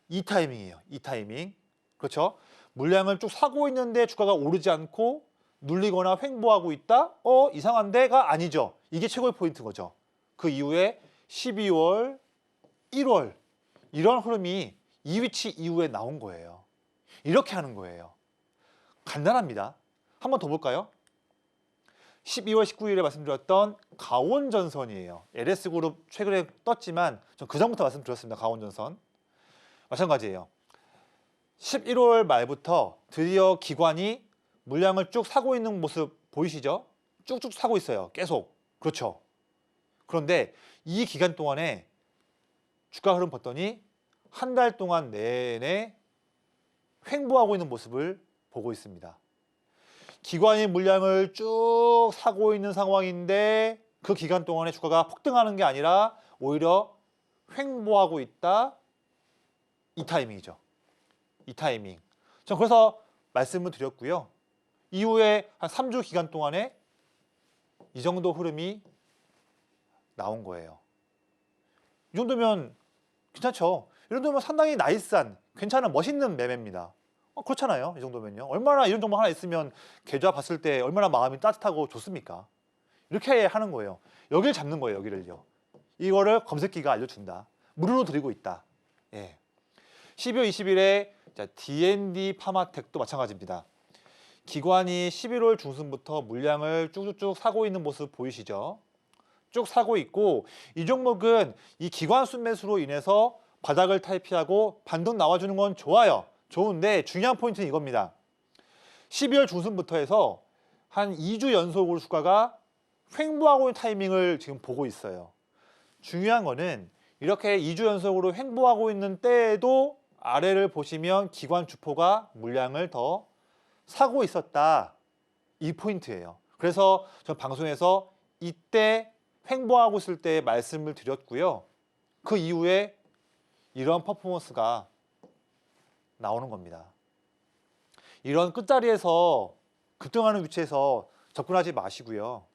이 타이밍이에요. 이 타이밍. 그렇죠? 물량을 쭉 사고 있는데 주가가 오르지 않고 눌리거나 횡보하고 있다? 이상한데가 아니죠. 이게 최고의 포인트인 거죠. 그 이후에 12월, 1월 이런 흐름이 이 위치 이후에 나온 거예요. 이렇게 하는 거예요. 간단합니다. 한 번 더 볼까요? 12월 19일에 말씀드렸던 강원전선이에요. LS그룹 최근에 떴지만 전 그 전부터 말씀드렸습니다. 강원전선. 마찬가지예요. 11월 말부터 드디어 기관이 물량을 쭉 사고 있는 모습 보이시죠? 쭉쭉 사고 있어요. 계속. 그렇죠. 그런데 이 기간 동안에 주가 흐름 봤더니 한 달 동안 내내 횡보하고 있는 모습을 보고 있습니다. 기관이 물량을 쭉 사고 있는 상황인데 그 기간 동안에 주가가 폭등하는 게 아니라 오히려 횡보하고 있다. 이 타이밍이죠. 이 타이밍. 전 그래서 말씀을 드렸고요. 이후에 한 3주 기간 동안에 이 정도 흐름이 나온 거예요. 이 정도면 괜찮죠? 이 정도면 상당히 나이스한, 괜찮은, 멋있는 매매입니다. 그렇잖아요. 이 정도면요. 얼마나 이런 정보 하나 있으면 계좌 봤을 때 얼마나 마음이 따뜻하고 좋습니까? 이렇게 하는 거예요. 여기를 잡는 거예요. 여기를요. 이거를 검색기가 알려준다. 무료로 드리고 있다. 예. 12월 20일에 D&D 파마텍도 마찬가지입니다. 기관이 11월 중순부터 물량을 쭉쭉쭉 사고 있는 모습 보이시죠? 쭉 사고 있고 이 종목은 이 기관 순매수로 인해서 바닥을 탈피하고 반등 나와주는 건 좋아요. 좋은데 중요한 포인트는 이겁니다. 12월 중순부터 해서 한 2주 연속으로 주가가 횡보하고 있는 타이밍을 지금 보고 있어요. 중요한 거는 이렇게 2주 연속으로 횡보하고 있는 때에도 아래를 보시면 기관 주포가 물량을 더 사고 있었다. 이 포인트예요. 그래서 전 방송에서 이때 횡보하고 있을 때 말씀을 드렸고요. 그 이후에 이런 퍼포먼스가 나오는 겁니다. 이런 끝자리에서 급등하는 위치에서 접근하지 마시고요.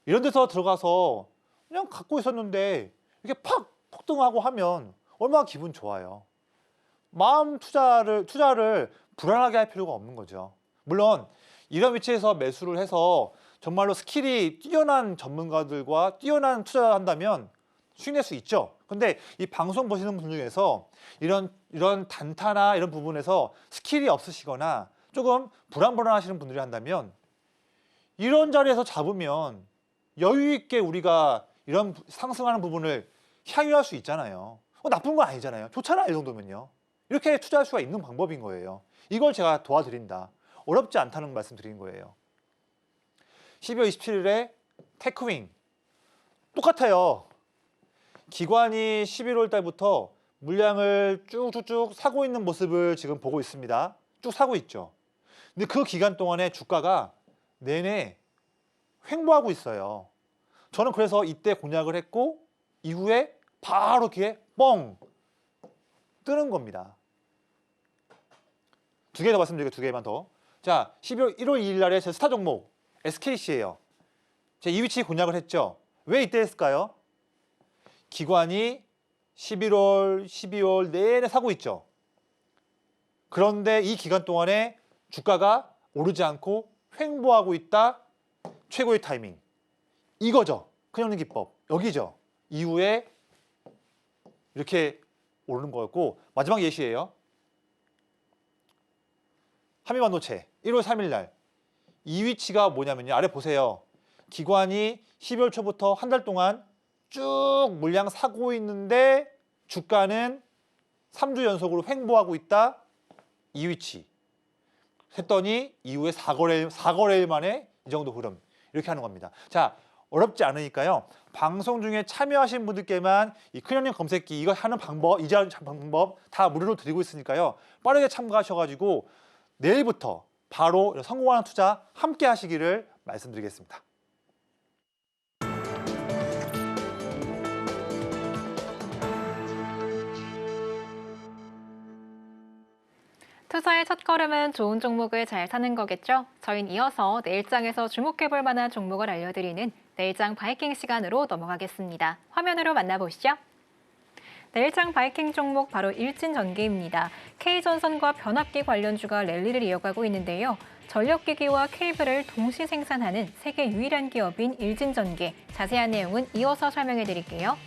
이런 데서 들어가서 그냥 갖고 있었는데 이렇게 팍 폭등하고 하면 얼마나 기분 좋아요. 마음 투자를 불안하게 할 필요가 없는 거죠. 물론 이런 위치에서 매수를 해서 정말로 스킬이 뛰어난 전문가들과 뛰어난 투자를 한다면 수익 낼 수 있죠. 근데 이 방송 보시는 분 중에서 이런 단타나 이런 부분에서 스킬이 없으시거나 조금 불안하시는 분들이 한다면 이런 자리에서 잡으면 여유 있게 우리가 이런 상승하는 부분을 향유할 수 있잖아요. 나쁜 건 아니잖아요. 좋잖아요. 이 정도면요. 이렇게 투자할 수가 있는 방법인 거예요. 이걸 제가 도와드린다. 어렵지 않다는 말씀 드린 거예요. 12월 27일에 테크윙 똑같아요. 기관이 11월 달부터 물량을 쭉쭉쭉 사고 있는 모습을 지금 보고 있습니다. 쭉 사고 있죠. 근데 그 기간 동안에 주가가 내내 횡보하고 있어요. 저는 그래서 이때 공략을 했고 이후에 바로 이렇게 뻥 뜨는 겁니다. 두 개 더 말씀드릴게요. 두 개만 더. 자, 1월 2일 날에 제 스타 종목 SKC예요. 제가 이 위치 공략을 했죠. 왜 이때 했을까요? 기관이 11월, 12월 내내 사고 있죠. 그런데 이 기간 동안에 주가가 오르지 않고 횡보하고 있다. 최고의 타이밍. 이거죠. 큰형님 기법. 여기죠. 이후에 이렇게 오르는 거였고 마지막 예시예요. 한미반도체 1월 3일 날. 이 위치가 뭐냐면요. 아래 보세요. 기관이 12월 초부터 한 달 동안 쭉 물량 사고 있는데 주가는 3주 연속으로 횡보하고 있다. 이 위치. 했더니 이후에 4거래일 만에 이 정도 흐름. 이렇게 하는 겁니다. 자, 어렵지 않으니까요. 방송 중에 참여하신 분들께만 이 큰형님 검색기 이거 하는 방법, 이자하는 방법 다 무료로 드리고 있으니까요. 빠르게 참가하셔가지고 내일부터 바로 성공하는 투자 함께 하시기를 말씀드리겠습니다. 투자의 첫걸음은 좋은 종목을 잘 사는 거겠죠? 저희는 이어서 내일장에서 주목해볼 만한 종목을 알려드리는 내일장 바이킹 시간으로 넘어가겠습니다. 화면으로 만나보시죠. 내일장 바이킹 종목 바로 일진전기입니다. K전선과 변압기 관련주가 랠리를 이어가고 있는데요. 전력기기와 케이블을 동시 생산하는 세계 유일한 기업인 일진전기. 자세한 내용은 이어서 설명해 드릴게요.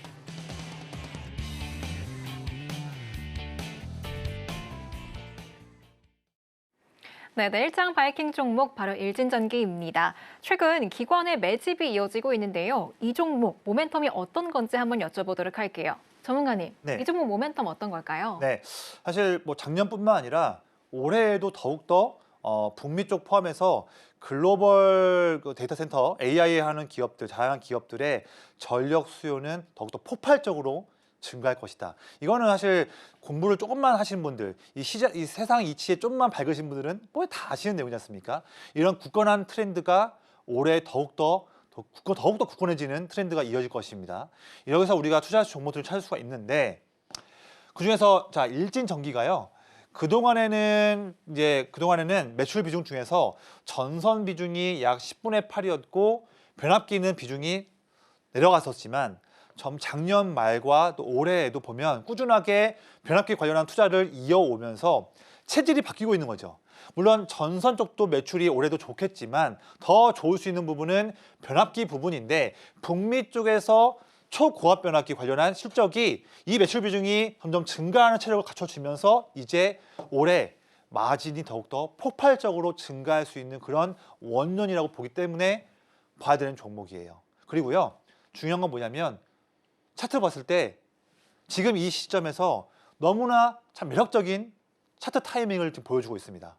네, 내일장 바이킹 종목 바로 일진전기입니다. 최근 기관의 매집이 이어지고 있는데요. 이 종목 모멘텀이 어떤 건지 한번 여쭤보도록 할게요. 전문가님, 네. 이 종목 모멘텀 어떤 걸까요? 네, 사실 뭐 작년뿐만 아니라 올해에도 더욱더 북미 쪽 포함해서 글로벌 그 데이터 센터 AI 하는 기업들, 다양한 기업들의 전력 수요는 더욱더 폭발적으로 증가할 것이다. 이거는 사실 공부를 조금만 하신 분들, 이 세상 이치에 좀만 밝으신 분들은 뭐 다 아시는 내용이지 않습니까? 이런 굳건한 트렌드가 올해 더욱더 굳건해지는 트렌드가 이어질 것입니다. 여기서 우리가 투자 종목들을 찾을 수가 있는데 그중에서 자 일진전기가요. 그동안에는 매출 비중 중에서 전선 비중이 약 10분의 8이었고 변압기는 비중이 내려갔었지만 작년 말과 또 올해에도 보면 꾸준하게 변압기 관련한 투자를 이어오면서 체질이 바뀌고 있는 거죠. 물론 전선 쪽도 매출이 올해도 좋겠지만 더 좋을 수 있는 부분은 변압기 부분인데 북미 쪽에서 초고압 변압기 관련한 실적이 이 매출 비중이 점점 증가하는 체력을 갖춰지면서 이제 올해 마진이 더욱더 폭발적으로 증가할 수 있는 그런 원년이라고 보기 때문에 봐야 되는 종목이에요. 그리고요, 중요한 건 뭐냐면 차트 봤을 때 지금 이 시점에서 너무나 참 매력적인 차트 타이밍을 지금 보여주고 있습니다.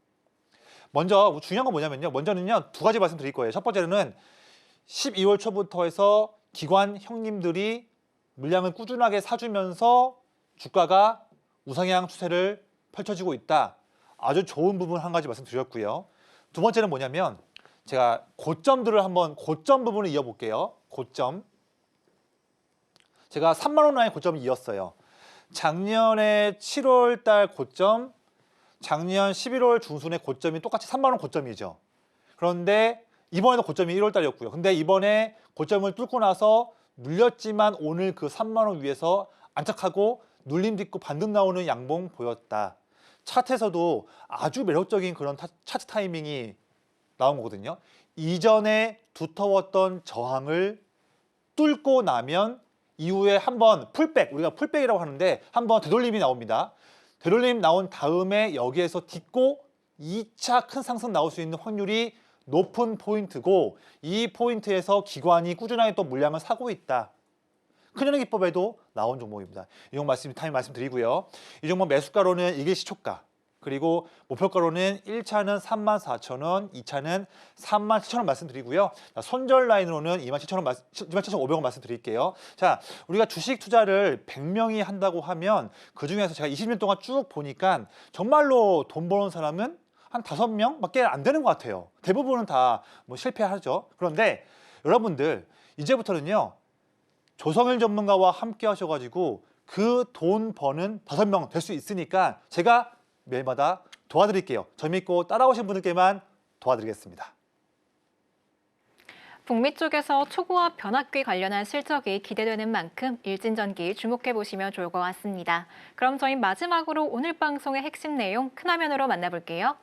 먼저 중요한 건 뭐냐면요. 먼저는요, 두 가지 말씀드릴 거예요. 첫 번째는 12월 초부터 해서 기관 형님들이 물량을 꾸준하게 사주면서 주가가 우상향 추세를 펼쳐지고 있다. 아주 좋은 부분 한 가지 말씀드렸고요. 두 번째는 뭐냐면 제가 고점 부분을 이어볼게요. 고점. 제가 3만 원 라인 고점을 이었어요. 작년에 7월 달 고점, 작년 11월 중순에 고점이 똑같이 3만 원 고점이죠. 그런데 이번에도 고점이 1월 달이었고요. 근데 이번에 고점을 뚫고 나서 눌렸지만 오늘 그 3만 원 위에서 안착하고 눌림 딛고 반등 나오는 양봉 보였다. 차트에서도 아주 매력적인 그런 차트 타이밍이 나온 거거든요. 이전에 두터웠던 저항을 뚫고 나면 이후에 한번 풀백, 우리가 풀백이라고 하는데 한번 되돌림이 나옵니다. 되돌림 나온 다음에 여기에서 딛고 2차 큰 상승 나올 수 있는 확률이 높은 포인트고 이 포인트에서 기관이 꾸준하게 또 물량을 사고 있다. 큰현의 기법에도 나온 종목입니다. 이 종목 말씀드리고요. 이 종목 매수가로는 일개시초가, 그리고 목표가로는 1차는 34,000원, 2차는 37,000원 말씀드리고요. 손절 라인으로는 27,500원 말씀드릴게요. 자, 우리가 주식 투자를 100명이 한다고 하면 그중에서 제가 20년 동안 쭉 보니까 정말로 돈 버는 사람은 한 5명밖에 안 되는 것 같아요. 대부분은 다 뭐 실패하죠. 그런데 여러분들 이제부터는요, 조성일 전문가와 함께 하셔가지고 그 돈 버는 5명 될 수 있으니까 제가 매일마다 도와드릴게요. 재밌고 따라오신 분들께만 도와드리겠습니다. 북미 쪽에서 초고압 변압기 관련한 실적이 기대되는 만큼 일진전기 주목해 보시면 좋을 것 같습니다. 그럼 저희 마지막으로 오늘 방송의 핵심 내용 큰 화면으로 만나볼게요.